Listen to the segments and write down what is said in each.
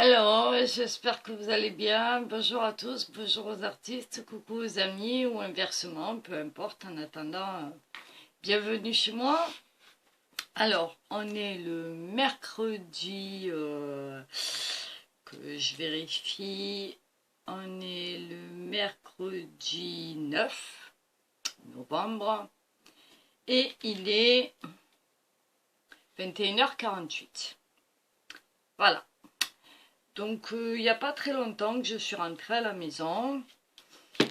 Hello, j'espère que vous allez bien. Bonjour à tous, bonjour aux artistes, coucou aux amis ou inversement, peu importe. En attendant, bienvenue chez moi. Alors, on est le mercredi, que je vérifie, on est le mercredi 9 novembre et il est 21h48. Voilà. Donc, il n'y a pas très longtemps que je suis rentrée à la maison.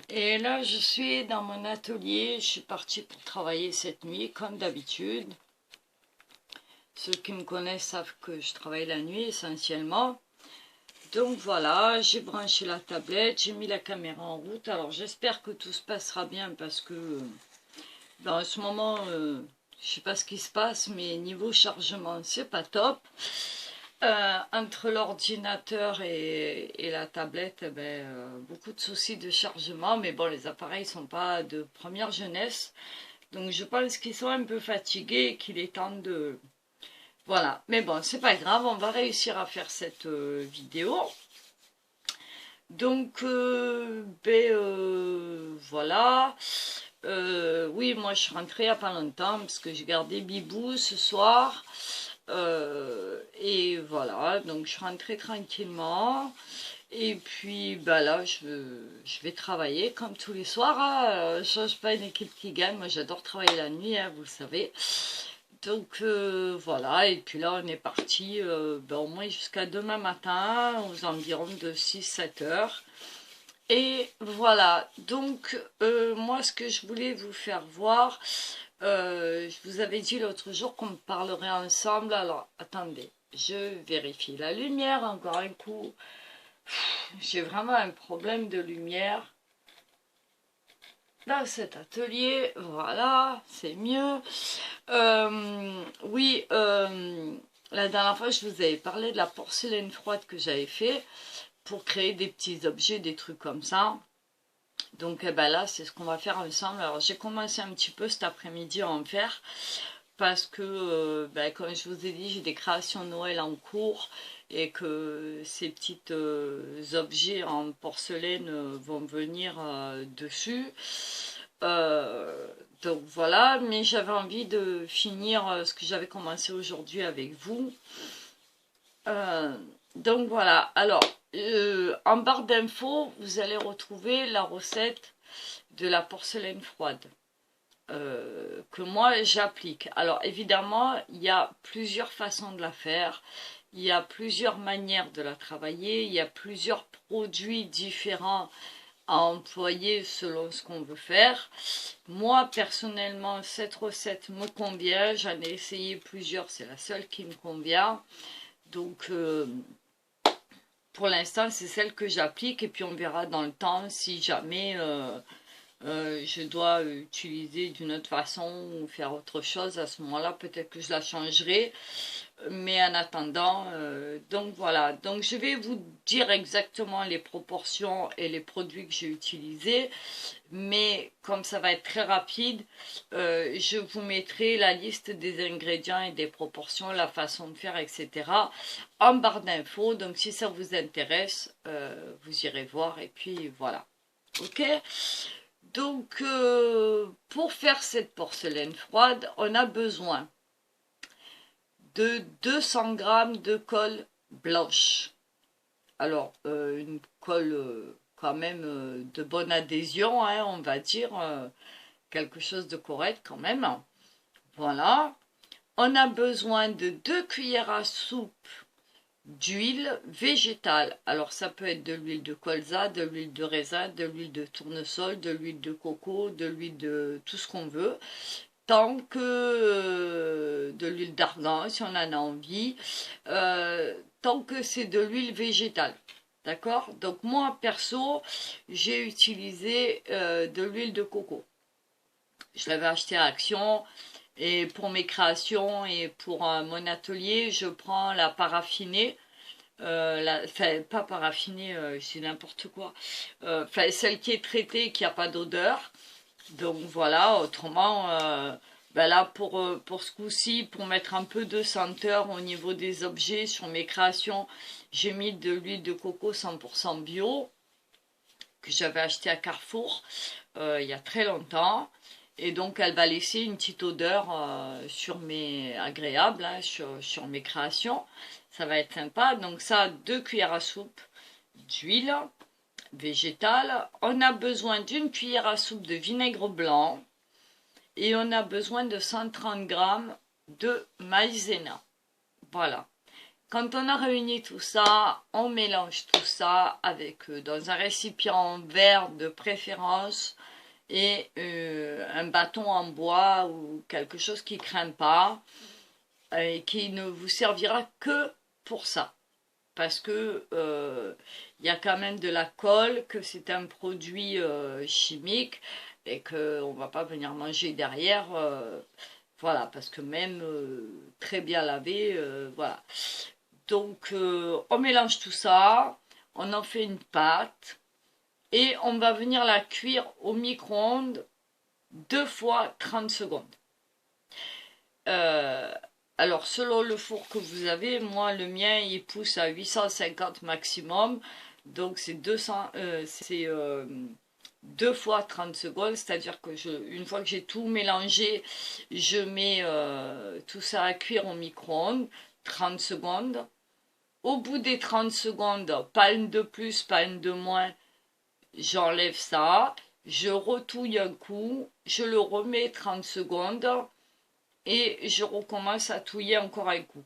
Et là, je suis dans mon atelier. Je suis partie pour travailler cette nuit, comme d'habitude. Ceux qui me connaissent savent que je travaille la nuit, essentiellement. Donc, voilà, j'ai branché la tablette, j'ai mis la caméra en route. Alors, j'espère que tout se passera bien parce que, en ce moment, je ne sais pas ce qui se passe, mais niveau chargement, c'est pas top. Entre l'ordinateur et la tablette, beaucoup de soucis de chargement, mais bon, les appareils sont pas de première jeunesse, donc je pense qu'ils sont un peu fatigués et qu'il est temps de... Voilà, mais bon, c'est pas grave, on va réussir à faire cette vidéo. Donc, voilà. Oui, moi je suis rentrée il n'y a pas longtemps parce que j'ai gardé Bibou ce soir. Et voilà, donc je suis rentrée tranquillement. Et puis là, je vais travailler comme tous les soirs. Hein. Je ne suis pas une équipe qui gagne. Moi, j'adore travailler la nuit, hein, vous le savez. Donc voilà, et puis là, on est parti au moins jusqu'à demain matin, aux environs de 6-7 heures. Et voilà, donc moi, ce que je voulais vous faire voir, je vous avais dit l'autre jour qu'on parlerait ensemble. Alors, attendez, je vérifie la lumière encore un coup. J'ai vraiment un problème de lumière dans cet atelier. Voilà, c'est mieux. Oui, la dernière fois, je vous avais parlé de la porcelaine froide que j'avais fait pour créer des petits objets, des trucs comme ça. Donc là, c'est ce qu'on va faire ensemble. Alors, j'ai commencé un petit peu cet après-midi à en faire parce que, comme je vous ai dit, j'ai des créations de Noël en cours et que ces petits objets en porcelaine vont venir dessus. Donc voilà, mais j'avais envie de finir ce que j'avais commencé aujourd'hui avec vous. Donc voilà, alors en barre d'infos, vous allez retrouver la recette de la porcelaine froide que moi j'applique. Alors évidemment, il y a plusieurs façons de la faire, il y a plusieurs manières de la travailler, il y a plusieurs produits différents à employer selon ce qu'on veut faire. Moi personnellement, cette recette me convient, j'en ai essayé plusieurs, c'est la seule qui me convient. Donc pour l'instant, c'est celle que j'applique et puis on verra dans le temps si jamais je dois utiliser d'une autre façon ou faire autre chose. À ce moment-là, peut-être que je la changerai. Mais en attendant, donc voilà. Donc je vais vous dire exactement les proportions et les produits que j'ai utilisés. Mais comme ça va être très rapide, je vous mettrai la liste des ingrédients et des proportions, la façon de faire, etc. en barre d'infos. Donc si ça vous intéresse, vous irez voir et puis voilà. Ok? Donc pour faire cette porcelaine froide, on a besoin de 200 g de colle blanche. Alors une colle quand même de bonne adhésion, hein, on va dire, quelque chose de correct quand même. Voilà. On a besoin de 2 cuillères à soupe d'huile végétale. Alors ça peut être de l'huile de colza, de l'huile de raisin, de l'huile de tournesol, de l'huile de coco, de l'huile de tout ce qu'on veut. Tant que de l'huile d'argan si on en a envie. Tant que c'est de l'huile végétale. D'accord? Donc moi, perso, j'ai utilisé de l'huile de coco. Je l'avais acheté à Action. Et pour mes créations et pour mon atelier, je prends la paraffinée. Enfin, pas paraffinée, c'est n'importe quoi. Celle qui est traitée, qui n'a pas d'odeur. Donc voilà, autrement, Ben là, pour ce coup-ci, pour mettre un peu de senteur au niveau des objets sur mes créations, j'ai mis de l'huile de coco 100% bio que j'avais acheté à Carrefour il y a très longtemps. Et donc, elle va laisser une petite odeur agréable hein, sur mes créations. Ça va être sympa. Donc ça, 2 cuillères à soupe d'huile végétale. On a besoin d'une cuillère à soupe de vinaigre blanc. Et on a besoin de 130 grammes de maïzena. Voilà. Quand on a réuni tout ça, on mélange tout ça avec dans un récipient en verre de préférence et un bâton en bois ou quelque chose qui ne craint pas et qui ne vous servira que pour ça. Parce que il y a quand même de la colle, que c'est un produit chimique et qu'on ne va pas venir manger derrière. Voilà, parce que même très bien lavé, voilà. Donc, on mélange tout ça, on en fait une pâte et on va venir la cuire au micro-ondes 2 fois 30 secondes. Alors, selon le four que vous avez, moi, le mien, il pousse à 850 maximum. Donc, c'est 2 fois 30 secondes. C'est-à-dire que une fois que j'ai tout mélangé, je mets tout ça à cuire au micro-ondes 30 secondes. Au bout des 30 secondes, pas une de plus, pas une de moins, j'enlève ça, je retouille un coup, je le remets 30 secondes et je recommence à touiller encore un coup.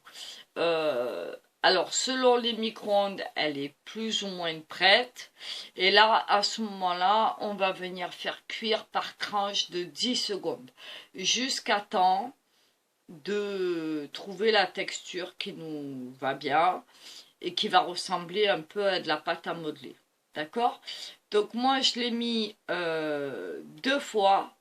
Alors, selon les micro-ondes, elle est plus ou moins prête. Et là, à ce moment-là, on va venir faire cuire par tranche de 10 secondes jusqu'à temps de trouver la texture qui nous va bien et qui va ressembler un peu à de la pâte à modeler. D'accord? Donc moi, je l'ai mis 2 fois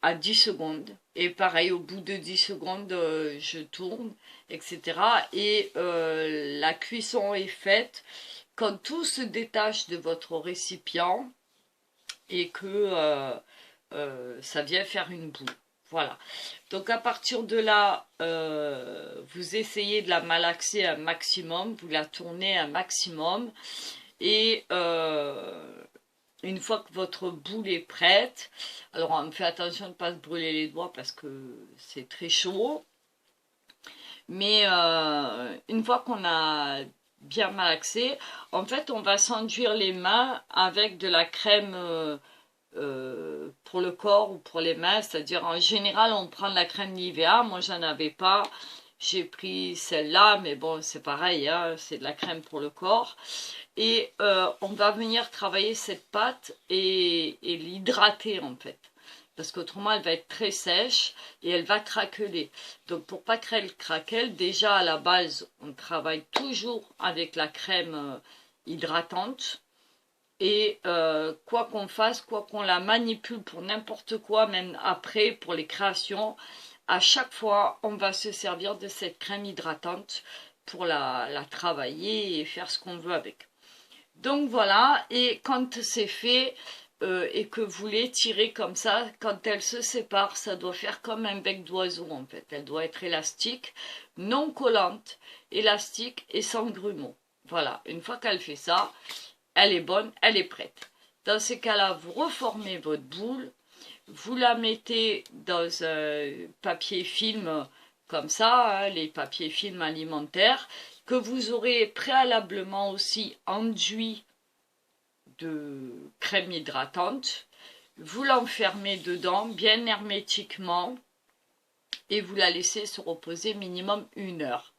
à 10 secondes. Et pareil, au bout de 10 secondes, je tourne, etc. Et la cuisson est faite quand tout se détache de votre récipient et que ça vient faire une boule. Voilà. Donc à partir de là, vous essayez de la malaxer un maximum, vous la tournez un maximum. Et une fois que votre boule est prête, alors on fait attention de ne pas se brûler les doigts parce que c'est très chaud. Mais une fois qu'on a bien malaxé, en fait on va s'enduire les mains avec de la crème pour le corps ou pour les mains. C'est-à-dire en général on prend de la crème Nivea, moi j'en avais pas. J'ai pris celle-là, mais bon c'est pareil, hein, c'est de la crème pour le corps. Et on va venir travailler cette pâte et l'hydrater en fait. Parce qu'autrement elle va être très sèche et elle va craqueler. Donc pour pas qu'elle craquelle, déjà à la base on travaille toujours avec la crème hydratante. Et quoi qu'on fasse, quoi qu'on la manipule pour n'importe quoi, même après pour les créations, à chaque fois on va se servir de cette crème hydratante pour la travailler et faire ce qu'on veut avec. Donc voilà, et quand c'est fait et que vous l'étirez comme ça, quand elle se sépare, ça doit faire comme un bec d'oiseau en fait. Elle doit être élastique, non collante, élastique et sans grumeaux. Voilà, une fois qu'elle fait ça, elle est bonne, elle est prête. Dans ces cas-là, vous reformez votre boule, vous la mettez dans un papier film comme ça, hein, les papiers films alimentaires, que vous aurez préalablement aussi enduit de crème hydratante. Vous l'enfermez dedans bien hermétiquement et vous la laissez se reposer minimum 1 heure.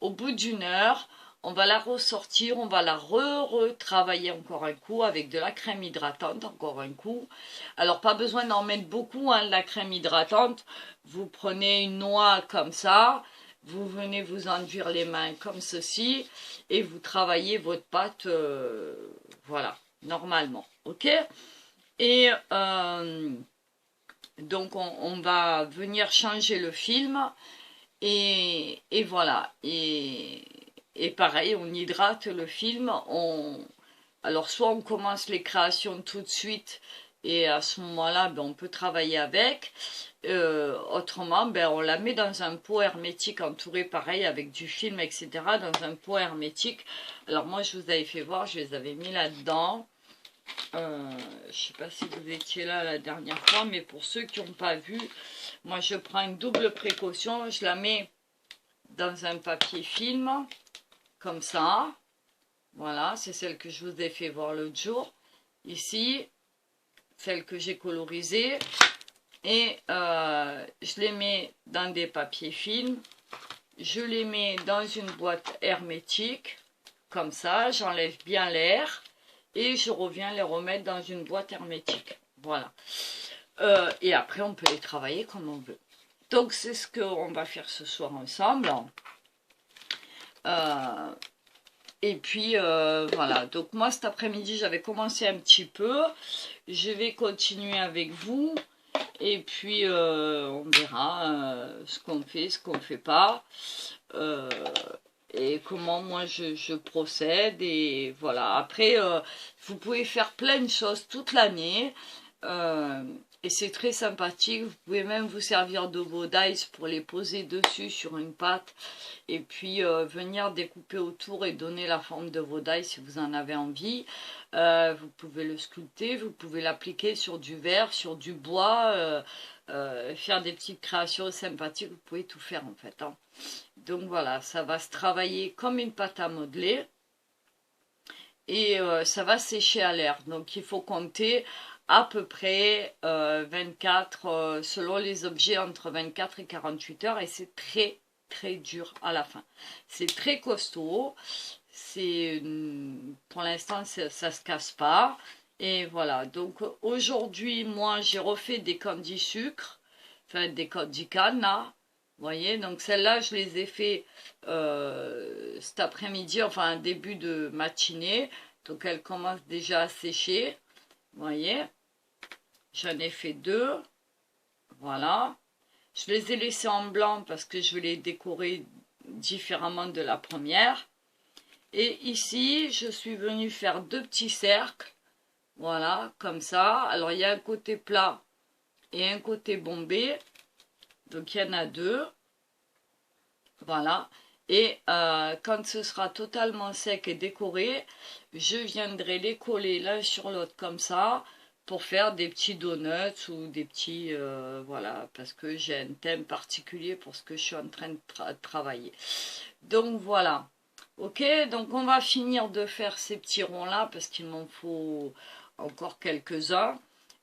Au bout d'1 heure, on va la ressortir, on va la retravailler encore un coup avec de la crème hydratante, encore un coup. Alors pas besoin d'en mettre beaucoup, hein, de la crème hydratante. Vous prenez une noix comme ça, vous venez vous enduire les mains comme ceci et vous travaillez votre pâte, voilà, normalement, ok? Et donc on va venir changer le film et voilà. Et pareil, on hydrate le film. Alors soit on commence les créations tout de suite et à ce moment-là, ben, on peut travailler avec. Autrement, ben, on la met dans un pot hermétique entouré pareil avec du film, etc. Dans un pot hermétique. Alors moi, je vous avais fait voir, je les avais mis là-dedans. Je sais pas si vous étiez là la dernière fois, mais pour ceux qui n'ont pas vu, moi je prends une double précaution. Je la mets dans un papier film, comme ça. Voilà, c'est celle que je vous ai fait voir l'autre jour. Ici, celle que j'ai colorisée. Et je les mets dans des papiers films. Je les mets dans une boîte hermétique, comme ça. J'enlève bien l'air. Et je reviens les remettre dans une boîte hermétique. Voilà. Et après, on peut les travailler comme on veut. Donc, c'est ce qu'on va faire ce soir ensemble. Et puis, voilà. Donc, moi, cet après-midi, j'avais commencé un petit peu. Je vais continuer avec vous. Et puis, on verra ce qu'on fait, ce qu'on ne fait pas. Et comment moi je procède. Et voilà. Après, vous pouvez faire plein de choses toute l'année. Et c'est très sympathique. Vous pouvez même vous servir de vos dice pour les poser dessus sur une pâte. Et puis venir découper autour et donner la forme de vos dice si vous en avez envie. Vous pouvez le sculpter, vous pouvez l'appliquer sur du verre, sur du bois. Faire des petites créations sympathiques. Vous pouvez tout faire en fait. Hein. Donc voilà, ça va se travailler comme une pâte à modeler. Et ça va sécher à l'air. Donc il faut compter à peu près 24, selon les objets, entre 24 et 48 heures. Et c'est très très dur à la fin. C'est très costaud. C'est pour l'instant, ça se casse pas. Et voilà. Donc aujourd'hui, moi, j'ai refait des candies sucre. Enfin, des candies cannes, là. Vous voyez, donc celles-là, je les ai fait cet après-midi, enfin début de matinée. Donc elles commencent déjà à sécher. Vous voyez, j'en ai fait 2. Voilà. Je les ai laissées en blanc parce que je vais les décorer différemment de la première. Et ici, je suis venue faire 2 petits cercles. Voilà, comme ça. Alors il y a un côté plat et un côté bombé. Donc il y en a 2. Voilà. Et quand ce sera totalement sec et décoré, je viendrai les coller l'un sur l'autre comme ça pour faire des petits donuts ou des petits... voilà, parce que j'ai un thème particulier pour ce que je suis en train de travailler. Donc voilà. Ok, donc on va finir de faire ces petits ronds-là parce qu'il m'en faut encore quelques-uns.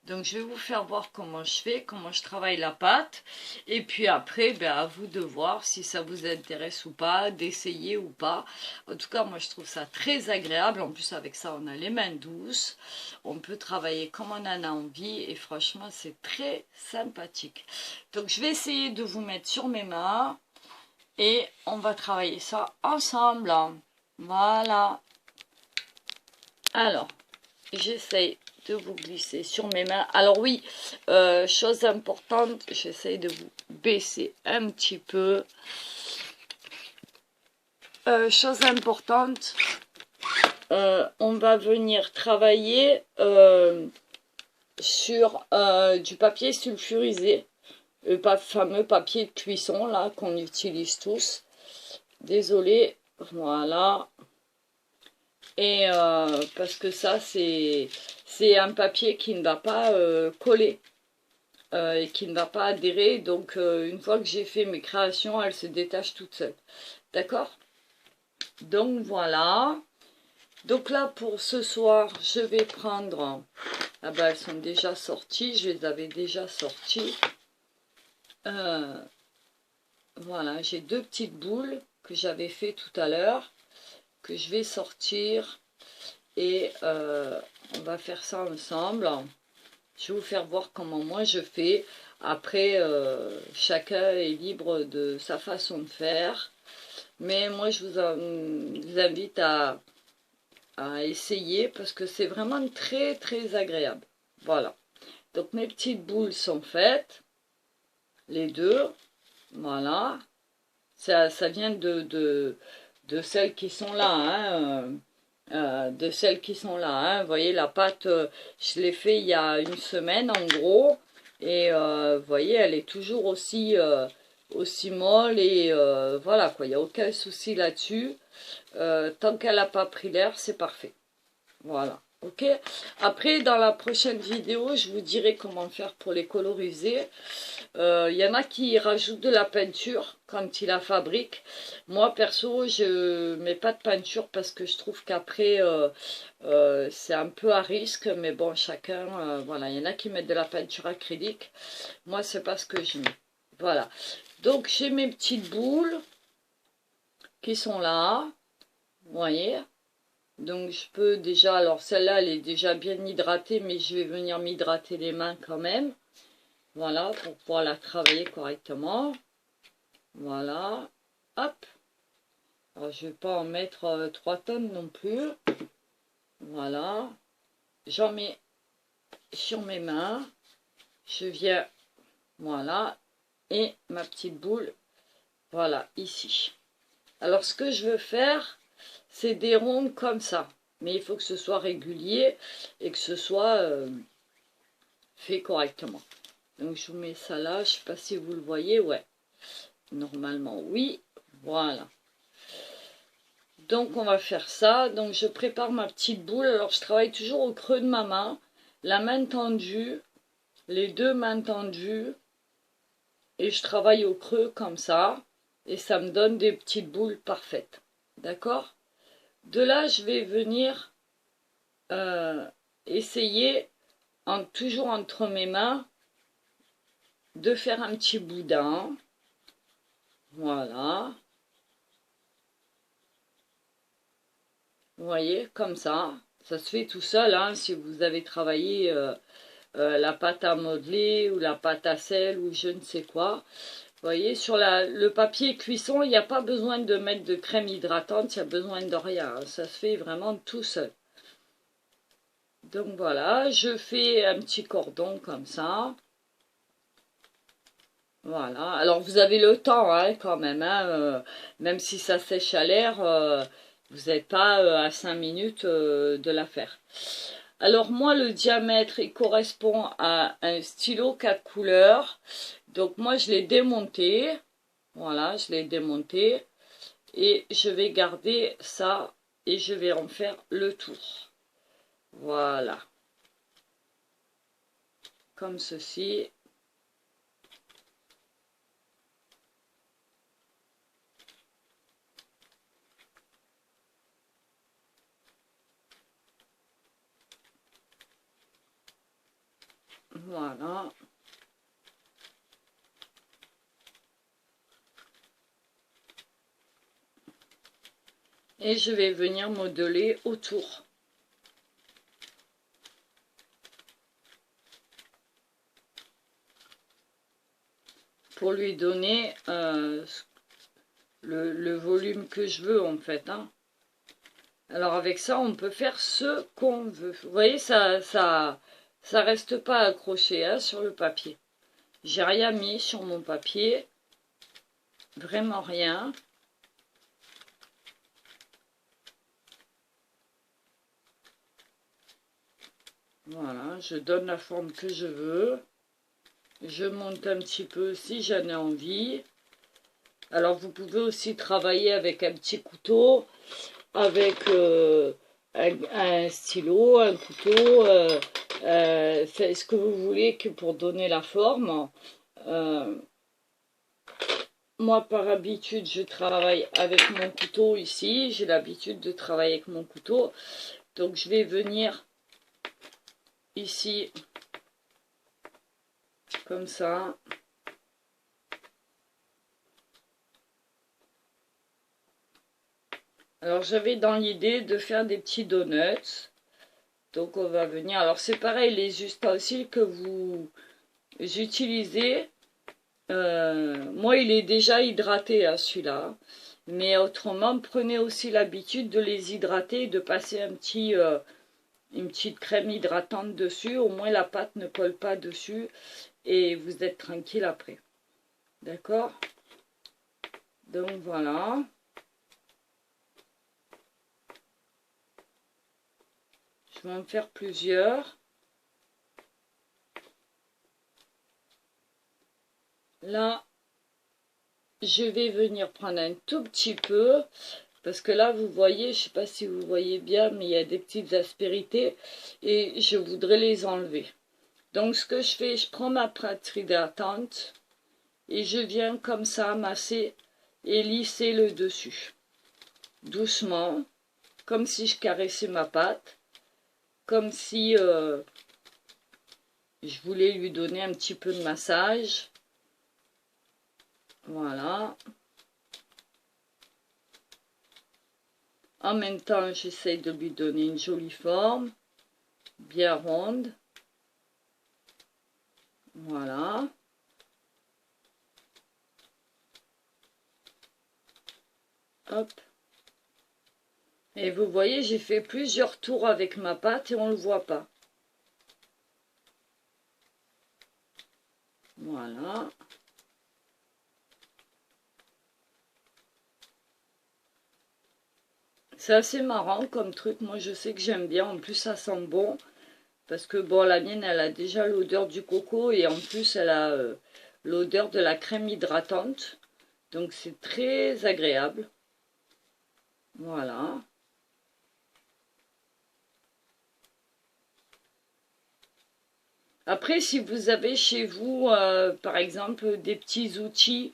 Donc je vais vous faire voir comment je fais, comment je travaille la pâte. Et puis après, ben, à vous de voir si ça vous intéresse ou pas, d'essayer ou pas. En tout cas, moi je trouve ça très agréable. En plus avec ça, on a les mains douces. On peut travailler comme on en a envie. Et franchement, c'est très sympathique. Donc je vais essayer de vous mettre sur mes mains. Et on va travailler ça ensemble. Voilà. Alors, j'essaye de vous glisser sur mes mains. Alors oui, chose importante, j'essaye de vous baisser un petit peu. Chose importante, on va venir travailler sur du papier sulfurisé. Le fameux papier de cuisson là qu'on utilise tous. Désolée, voilà. Et parce que ça c'est un papier qui ne va pas coller et qui ne va pas adhérer. Donc une fois que j'ai fait mes créations, elles se détachent toutes seules. D'accord? Donc voilà. Donc là pour ce soir, je vais prendre... Ah ben elles sont déjà sorties, je les avais déjà sorties. Voilà, j'ai 2 petites boules que j'avais fait tout à l'heure, que je vais sortir et on va faire ça ensemble. Je vais vous faire voir comment moi je fais. Après, chacun est libre de sa façon de faire. Mais moi, je vous invite à essayer parce que c'est vraiment très très agréable. Voilà. Donc mes petites boules sont faites. Les 2. Voilà. Ça vient de celles qui sont là. Hein. de celles qui sont là. Hein. Vous voyez, la pâte, je l'ai fait il y a une semaine en gros. Et vous voyez, elle est toujours aussi molle. Et voilà quoi, il n'y a aucun souci là-dessus. Tant qu'elle n'a pas pris l'air, c'est parfait. Voilà. Ok. Après, dans la prochaine vidéo, je vous dirai comment faire pour les coloriser. Il y en a qui rajoutent de la peinture quand ils la fabriquent. Moi, perso, je mets pas de peinture parce que je trouve qu'après, c'est un peu à risque. Mais bon, chacun, voilà. Il y en a qui mettent de la peinture acrylique. Moi, c'est pas ce que je mets. Voilà. Donc, j'ai mes petites boules qui sont là. Vous voyez? Donc je peux déjà, alors celle-là elle est déjà bien hydratée, mais je vais venir m'hydrater les mains quand même. Voilà, pour pouvoir la travailler correctement. Voilà, hop. Alors je vais pas en mettre 3 tonnes non plus. Voilà, j'en mets sur mes mains. Je viens, voilà, et ma petite boule, voilà, ici. Alors ce que je veux faire, c'est des rondes comme ça. Mais il faut que ce soit régulier et que ce soit fait correctement. Donc je vous mets ça là, je sais pas si vous le voyez, ouais. Normalement oui, voilà. Donc on va faire ça. Donc je prépare ma petite boule. Alors je travaille toujours au creux de ma main. La main tendue, les deux mains tendues. Et je travaille au creux comme ça. Et ça me donne des petites boules parfaites. D'accord? De là je vais venir essayer, toujours entre mes mains, de faire un petit boudin. Voilà. Vous voyez, comme ça. Ça se fait tout seul, hein, si vous avez travaillé la pâte à modeler ou la pâte à sel ou je ne sais quoi. Vous voyez, sur le papier cuisson, il n'y a pas besoin de mettre de crème hydratante, il n'y a besoin de rien. Hein, ça se fait vraiment tout seul. Donc voilà, je fais un petit cordon comme ça. Voilà, alors vous avez le temps hein, quand même, hein, même si ça sèche à l'air, vous n'êtes pas à 5 minutes de la faire. Alors moi le diamètre il correspond à un stylo 4 couleurs, donc moi je l'ai démonté, voilà je l'ai démonté et je vais garder ça et je vais en faire le tour. Voilà, comme ceci. Voilà. Et je vais venir modeler autour. Pour lui donner le volume que je veux en fait. Hein. Alors avec ça, on peut faire ce qu'on veut. Vous voyez, ça reste pas accroché hein, sur le papier. J'ai rien mis sur mon papier. Vraiment rien. Voilà, je donne la forme que je veux. Je monte un petit peu si j'en ai envie. Alors vous pouvez aussi travailler avec un petit couteau, avec un stylo, un couteau, faites ce que vous voulez que pour donner la forme. Moi par habitude je travaille avec mon couteau ici, j'ai l'habitude de travailler avec mon couteau. Donc je vais venir ici comme ça. Alors j'avais dans l'idée de faire des petits donuts. Donc on va venir, alors c'est pareil, les ustensiles que vous utilisez, moi il est déjà hydraté à celui-là. Mais autrement, prenez aussi l'habitude de les hydrater et de passer une petite crème hydratante dessus. Au moins la pâte ne colle pas dessus et vous êtes tranquille après. D'accord? Donc voilà. Je vais en faire plusieurs. Là, je vais venir prendre un tout petit peu. Parce que là, vous voyez, je ne sais pas si vous voyez bien, mais il y a des petites aspérités. Et je voudrais les enlever. Donc, ce que je fais, je prends ma pâte hydratante. Et je viens comme ça masser et lisser le dessus. Doucement. Comme si je caressais ma pâte. Comme si je voulais lui donner un petit peu de massage. Voilà. En même temps, j'essaie de lui donner une jolie forme. Bien ronde. Voilà. Hop. Et vous voyez, j'ai fait plusieurs tours avec ma pâte et on ne le voit pas. Voilà. C'est assez marrant comme truc. Moi, je sais que j'aime bien. En plus, ça sent bon. Parce que, bon, la mienne, elle a déjà l'odeur du coco. Et en plus, elle a l'odeur de la crème hydratante. Donc, c'est très agréable. Voilà. Après, si vous avez chez vous, par exemple, des petits outils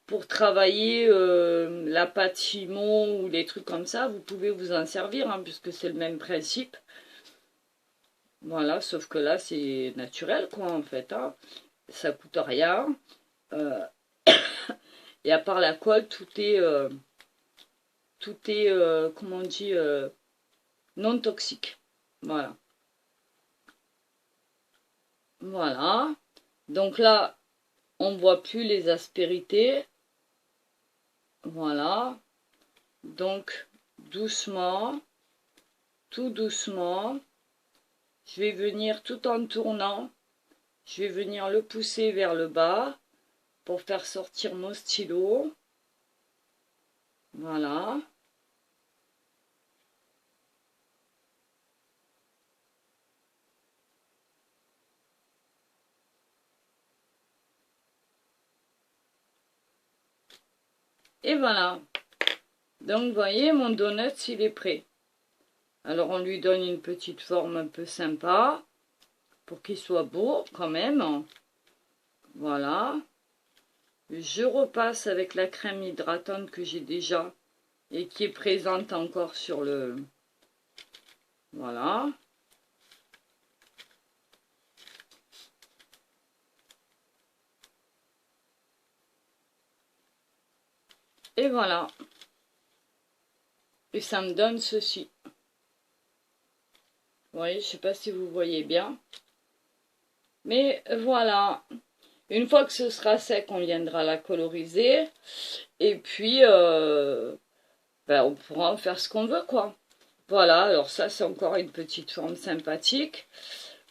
pour travailler la pâte Fimo ou des trucs comme ça, vous pouvez vous en servir, hein, puisque c'est le même principe. Voilà, sauf que là, c'est naturel, quoi, en fait. Hein. Ça coûte rien. Euh, et à part la colle, tout est comment on dit, non toxique. Voilà. Voilà. Donc là, on ne voit plus les aspérités. Voilà. Donc, doucement, tout doucement, je vais venir tout en tournant, je vais venir le pousser vers le bas pour faire sortir mon stylo. Voilà. Et voilà. Donc, vous voyez, mon donut, il est prêt. Alors, on lui donne une petite forme un peu sympa pour qu'il soit beau quand même. Voilà. Je repasse avec la crème hydratante que j'ai déjà et qui est présente encore sur le... Voilà. Et voilà. Et ça me donne ceci. Vous voyez, je ne sais pas si vous voyez bien. Mais voilà. Une fois que ce sera sec, on viendra la coloriser. Et puis, ben, on pourra en faire ce qu'on veut, quoi. Voilà, alors ça, c'est encore une petite forme sympathique.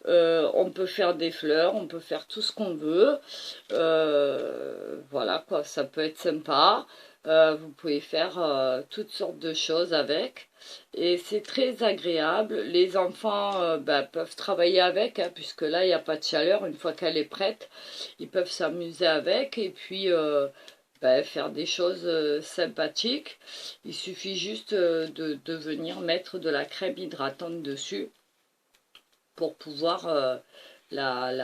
On peut faire des fleurs, on peut faire tout ce qu'on veut. Voilà, quoi, ça peut être sympa. Vous pouvez faire toutes sortes de choses avec. Et c'est très agréable. Les enfants ben, peuvent travailler avec, hein, puisque là, il n'y a pas de chaleur. Une fois qu'elle est prête, ils peuvent s'amuser avec. Et puis... ben, faire des choses sympathiques. Il suffit juste de venir mettre de la crème hydratante dessus pour pouvoir Alors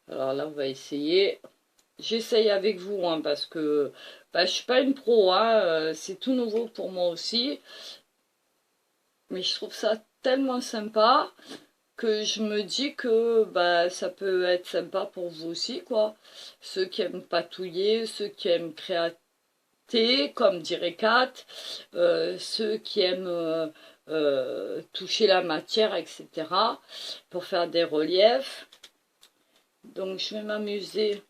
là, on va essayer. J'essaye avec vous, hein, parce que ben, je suis pas une pro, hein, c'est tout nouveau pour moi aussi. Mais je trouve ça tellement sympa que je me dis que bah, ça peut être sympa pour vous aussi, quoi. Ceux qui aiment patouiller, ceux qui aiment créater, comme dirait Kat, ceux qui aiment toucher la matière, etc. pour faire des reliefs. Donc je vais m'amuser.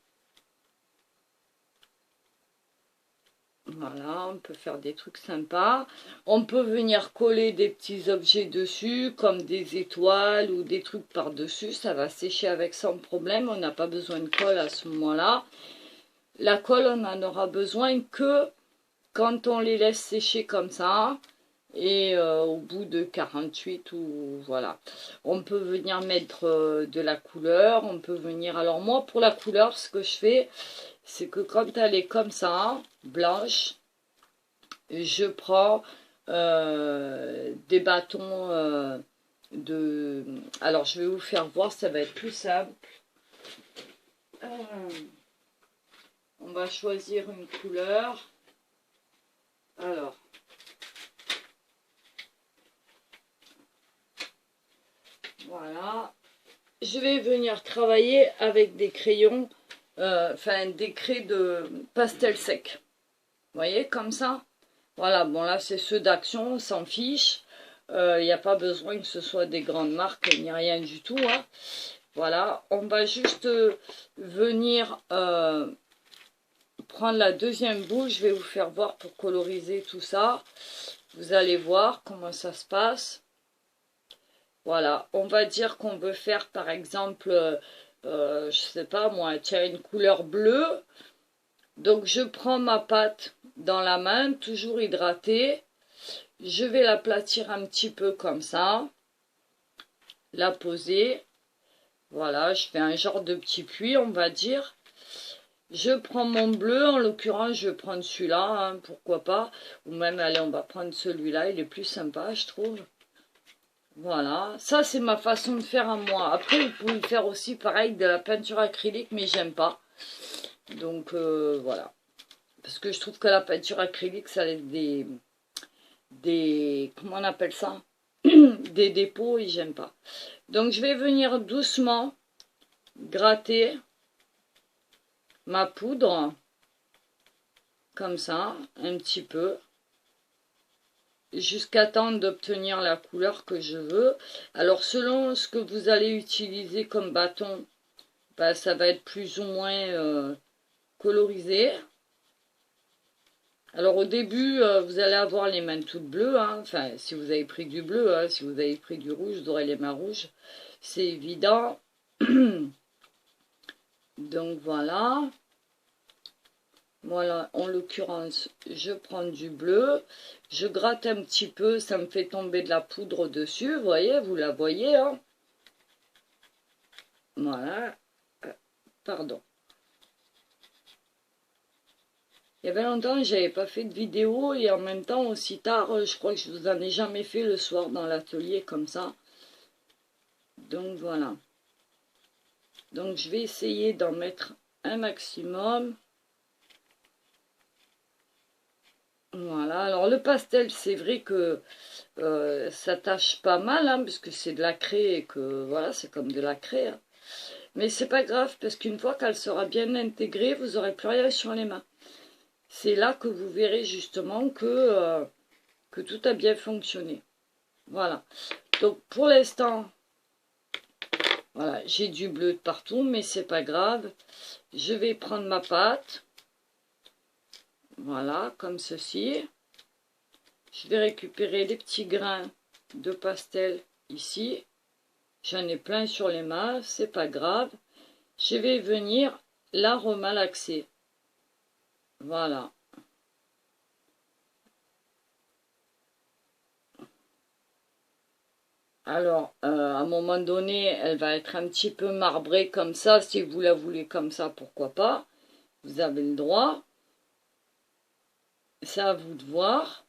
Voilà, on peut faire des trucs sympas. On peut venir coller des petits objets dessus, comme des étoiles ou des trucs par-dessus. Ça va sécher avec sans problème. On n'a pas besoin de colle à ce moment-là. La colle, on n'en aura besoin que quand on les laisse sécher comme ça. Et au bout de 48 ou voilà, on peut venir mettre de la couleur, on peut venir, alors moi pour la couleur ce que je fais c'est que quand elle est comme ça, blanche, je prends des bâtons alors je vais vous faire voir, ça va être plus simple. On va choisir une couleur, alors voilà, je vais venir travailler avec des crayons, enfin des craies de pastel sec. Vous voyez, comme ça. Voilà, bon là c'est ceux d'Action, on s'en fiche. Il n'y a pas besoin que ce soit des grandes marques, ni rien du tout. Hein. Voilà, on va juste venir prendre la deuxième boule. Je vais vous faire voir pour coloriser tout ça. Vous allez voir comment ça se passe. Voilà, on va dire qu'on veut faire par exemple, je sais pas moi, tiens, une couleur bleue. Donc je prends ma pâte dans la main, toujours hydratée. Je vais l'aplatir un petit peu comme ça. La poser. Voilà, je fais un genre de petit puits, on va dire. Je prends mon bleu, en l'occurrence je vais prendre celui-là, hein, pourquoi pas. Ou même, allez, on va prendre celui-là, il est plus sympa, je trouve. Voilà, ça c'est ma façon de faire à moi. Après, vous pouvez faire aussi pareil de la peinture acrylique, mais j'aime pas. Donc, voilà. Parce que je trouve que la peinture acrylique, ça a comment on appelle ça? Des dépôts et j'aime pas. Donc, je vais venir doucement gratter ma poudre. Comme ça, un petit peu. Jusqu'à temps d'obtenir la couleur que je veux. Alors selon ce que vous allez utiliser comme bâton, bah, ça va être plus ou moins colorisé. Alors au début, vous allez avoir les mains toutes bleues, hein. Enfin si vous avez pris du bleu, hein. Si vous avez pris du rouge, vous aurez les mains rouges, c'est évident. Donc voilà. Voilà, en l'occurrence, je prends du bleu, je gratte un petit peu, ça me fait tomber de la poudre dessus, vous voyez, vous la voyez, hein. Voilà, pardon. Il y avait longtemps que j'avais pas fait de vidéo et en même temps aussi tard, je crois que je vous en ai jamais fait le soir dans l'atelier comme ça. Donc voilà. Donc je vais essayer d'en mettre un maximum. Voilà, alors le pastel, c'est vrai que ça tâche pas mal, hein, parce que c'est de la craie et que voilà, c'est comme de la craie. Hein. Mais c'est pas grave, parce qu'une fois qu'elle sera bien intégrée, vous n'aurez plus rien sur les mains. C'est là que vous verrez justement que tout a bien fonctionné. Voilà. Donc pour l'instant, voilà, j'ai du bleu de partout, mais c'est pas grave. Je vais prendre ma pâte. Voilà, comme ceci. Je vais récupérer les petits grains de pastel ici. J'en ai plein sur les mains, c'est pas grave. Je vais venir la remalaxer. Voilà. Alors, à un moment donné, elle va être un petit peu marbrée comme ça. Si vous la voulez comme ça, pourquoi pas. Vous avez le droit. C'est à vous de voir.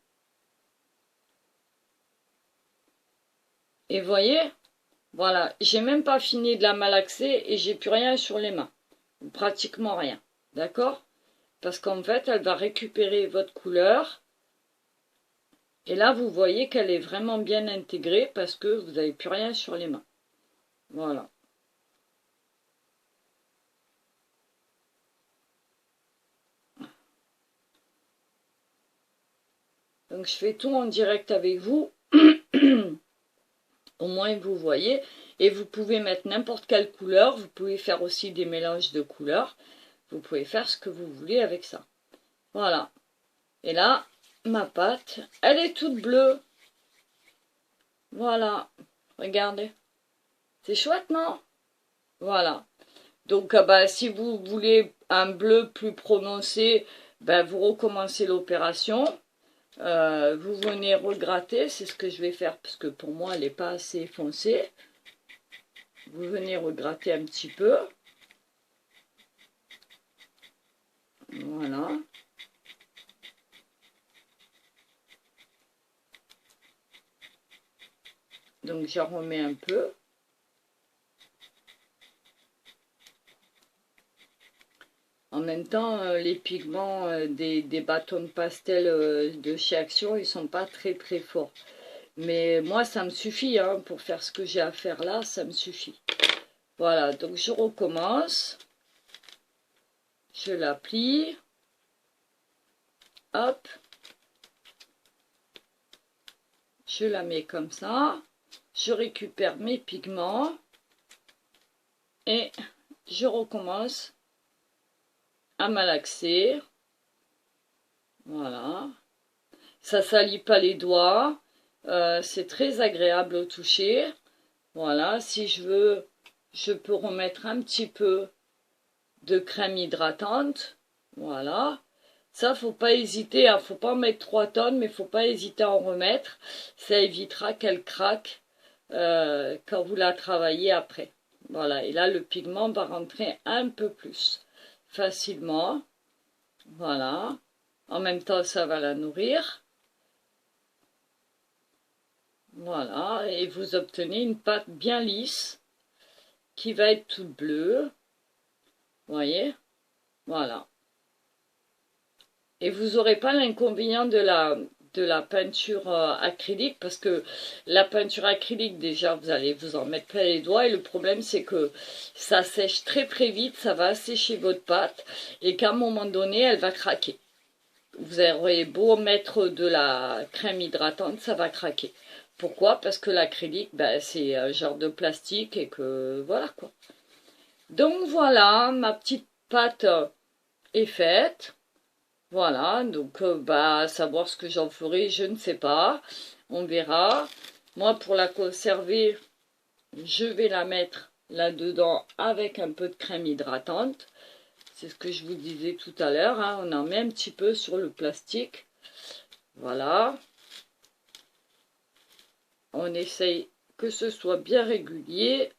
Et voyez, voilà, j'ai même pas fini de la malaxer et j'ai plus rien sur les mains. Pratiquement rien. D'accord? Parce qu'en fait, elle va récupérer votre couleur. Et là, vous voyez qu'elle est vraiment bien intégrée parce que vous n'avez plus rien sur les mains. Voilà. Donc, je fais tout en direct avec vous. Au moins, vous voyez. Et vous pouvez mettre n'importe quelle couleur. Vous pouvez faire aussi des mélanges de couleurs. Vous pouvez faire ce que vous voulez avec ça. Voilà. Et là, ma pâte, elle est toute bleue. Voilà. Regardez. C'est chouette, non? Voilà. Donc, bah, si vous voulez un bleu plus prononcé, ben, vous recommencez l'opération. Vous venez regratter, c'est ce que je vais faire parce que pour moi elle n'est pas assez foncée. Vous venez regratter un petit peu. Voilà. Donc j'en remets un peu. En même temps, les pigments des bâtons de pastel de chez Action, ils sont pas très très forts. Mais moi, ça me suffit, hein, pour faire ce que j'ai à faire là, ça me suffit. Voilà, donc je recommence. Je la plie. Hop. Je la mets comme ça. Je récupère mes pigments. Et je recommence à malaxer. Voilà. Ça salit pas les doigts. C'est très agréable au toucher. Voilà, si je veux, je peux remettre un petit peu de crème hydratante. Voilà. Ça, faut pas hésiter. Hein. Faut pas en mettre 3 tonnes, mais faut pas hésiter à en remettre. Ça évitera qu'elle craque quand vous la travaillez après. Voilà. Et là, le pigment va rentrer un peu plus facilement. Voilà. En même temps, ça va la nourrir. Voilà, et vous obtenez une pâte bien lisse qui va être toute bleue. Vous voyez? Voilà. Et vous n'aurez pas l'inconvénient de la peinture acrylique parce que la peinture acrylique, déjà, vous allez vous en mettre plein les doigts. Et le problème, c'est que ça sèche très très vite, ça va assécher votre pâte et qu'à un moment donné, elle va craquer. Vous aurez beau mettre de la crème hydratante, ça va craquer. Pourquoi? Parce que l'acrylique, ben, c'est un genre de plastique et que voilà quoi. Donc voilà, ma petite pâte est faite. Voilà, donc bah, savoir ce que j'en ferai, je ne sais pas. On verra. Moi, pour la conserver, je vais la mettre là-dedans avec un peu de crème hydratante. C'est ce que je vous disais tout à l'heure. Hein. On en met un petit peu sur le plastique. Voilà. On essaye que ce soit bien régulier.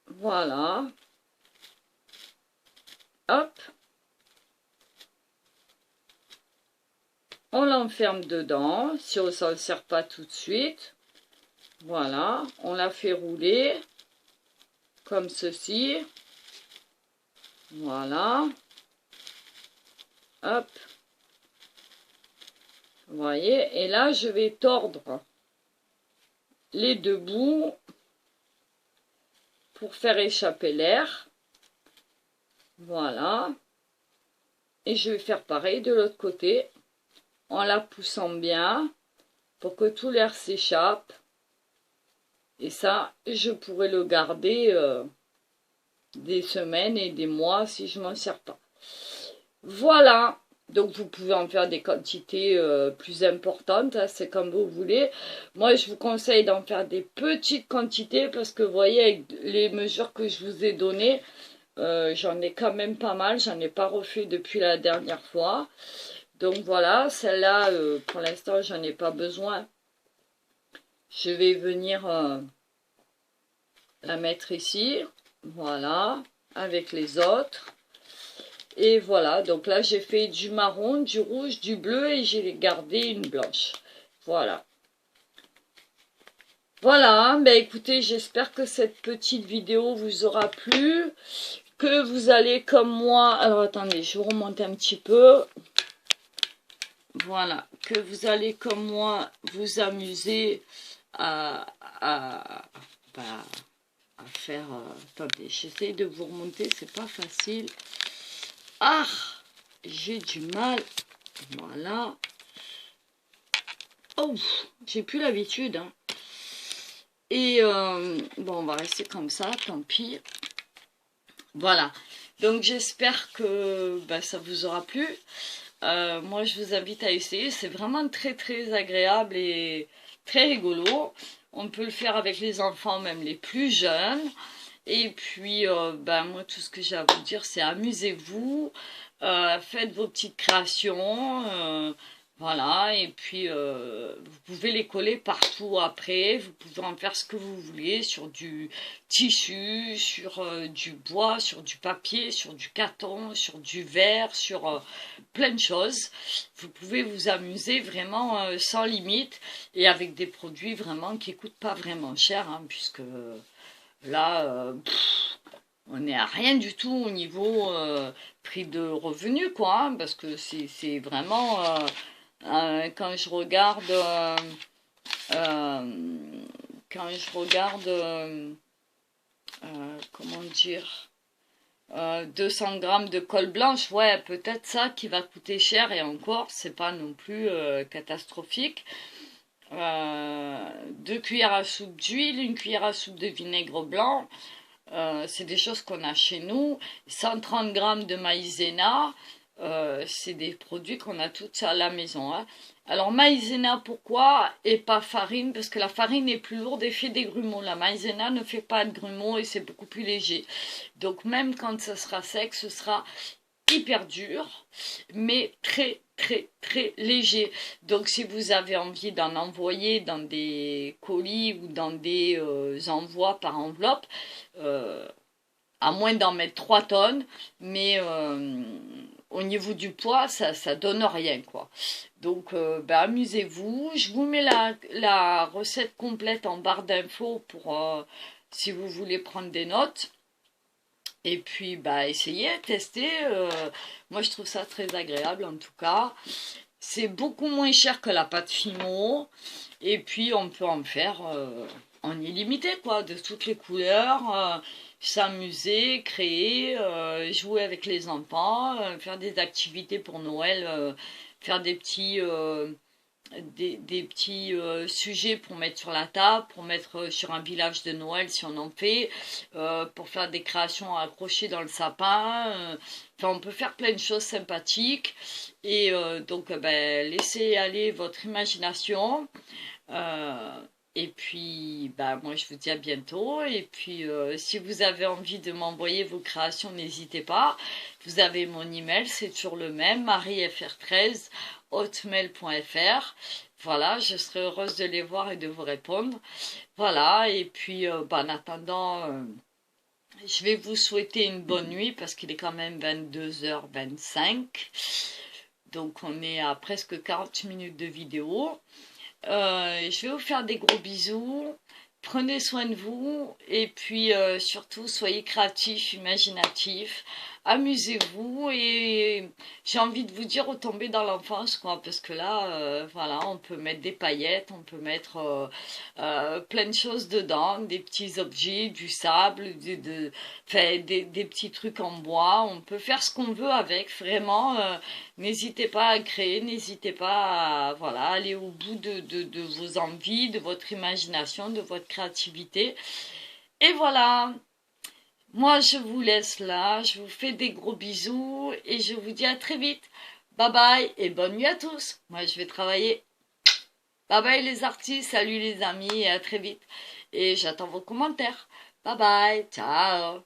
Voilà. Hop. On l'enferme dedans, si on ne s'en sert pas tout de suite. Voilà. On la fait rouler comme ceci. Voilà. Hop. Vous voyez. Et là, je vais tordre les deux bouts pour faire échapper l'air. Voilà. Et je vais faire pareil de l'autre côté. En la poussant bien pour que tout l'air s'échappe. Et ça, je pourrais le garder des semaines et des mois si je m'en sers pas. Voilà. Donc vous pouvez en faire des quantités plus importantes, hein, c'est comme vous voulez. Moi je vous conseille d'en faire des petites quantités parce que vous voyez avec les mesures que je vous ai données, j'en ai quand même pas mal, j'en ai pas refait depuis la dernière fois. Donc voilà, celle-là, pour l'instant, j'en ai pas besoin. Je vais venir la mettre ici. Voilà, avec les autres. Et voilà, donc là, j'ai fait du marron, du rouge, du bleu et j'ai gardé une blanche. Voilà. Voilà, ben écoutez, j'espère que cette petite vidéo vous aura plu. Que vous allez comme moi... Alors, attendez, je vais remonter un petit peu. Voilà, que vous allez comme moi vous amuser à faire... attendez, j'essaie de vous remonter, c'est pas facile. Ah, j'ai du mal. Voilà. Oh, j'ai plus l'habitude. Hein. Et bon, on va rester comme ça, tant pis. Voilà, donc j'espère que ça vous aura plu. Moi je vous invite à essayer, c'est vraiment très très agréable et très rigolo. On peut le faire avec les enfants, même les plus jeunes. Et puis moi tout ce que j'ai à vous dire c'est amusez-vous, faites vos petites créations, voilà, et puis vous pouvez les coller partout après, vous pouvez en faire ce que vous voulez, sur du tissu, sur du bois, sur du papier, sur du carton, sur du verre, sur plein de choses. Vous pouvez vous amuser vraiment sans limite, et avec des produits vraiment qui coûtent pas vraiment cher, hein, puisque là, on n'est à rien du tout au niveau prix de revenu, quoi, hein, parce que c'est vraiment, quand je regarde, euh, quand je regarde, comment dire, 200 grammes de colle blanche, ouais, peut-être ça qui va coûter cher, et encore, c'est pas non plus catastrophique. 2 cuillères à soupe d'huile, 1 cuillère à soupe de vinaigre blanc, c'est des choses qu'on a chez nous. 130 grammes de maïzena, c'est des produits qu'on a tous à la maison, hein. Alors maïzena, pourquoi et pas farine? Parce que la farine est plus lourde et fait des grumeaux. La maïzena ne fait pas de grumeaux et c'est beaucoup plus léger. Donc même quand ça sera sec, ce sera hyper dur, mais très très très léger. Donc si vous avez envie d'en envoyer dans des colis ou dans des envois par enveloppe, euh, à moins d'en mettre 3 tonnes, mais au niveau du poids, ça donne rien, quoi. Donc, ben, amusez-vous. Je vous mets la recette complète en barre d'infos pour si vous voulez prendre des notes. Et puis, bah, essayez, testez. Moi, je trouve ça très agréable, en tout cas. C'est beaucoup moins cher que la pâte Fimo. Et puis, on peut en faire en illimité, quoi, de toutes les couleurs. S'amuser, créer, jouer avec les enfants, faire des activités pour Noël, faire des petits sujets pour mettre sur la table, pour mettre sur un village de Noël si on en fait, pour faire des créations accrochées dans le sapin. Enfin, on peut faire plein de choses sympathiques. Et donc, ben, laissez aller votre imagination. Euh, et puis, bah, moi, je vous dis à bientôt. Et puis, si vous avez envie de m'envoyer vos créations, n'hésitez pas. Vous avez mon email, c'est toujours le même, mariefr13hotmail.fr. Voilà, je serai heureuse de les voir et de vous répondre. Voilà, et puis, bah, en attendant, je vais vous souhaiter une bonne nuit parce qu'il est quand même 22h25. Donc, on est à presque 40 minutes de vidéo. Je vais vous faire des gros bisous. Prenez soin de vous. Et puis surtout, soyez créatifs, imaginatifs. Amusez-vous. Et j'ai envie de vous dire, retomber dans l'enfance, quoi. Parce que là, voilà, on peut mettre des paillettes, on peut mettre plein de choses dedans. Des petits objets, du sable, enfin, des petits trucs en bois. On peut faire ce qu'on veut avec. Vraiment, n'hésitez pas à créer, n'hésitez pas à voilà, aller au bout de vos envies, de votre imagination, de votre créativité. Et voilà, moi je vous laisse là, je vous fais des gros bisous et je vous dis à très vite. Bye bye et bonne nuit à tous. Moi je vais travailler. Bye bye les artistes, salut les amis et à très vite. Et j'attends vos commentaires. Bye bye, ciao.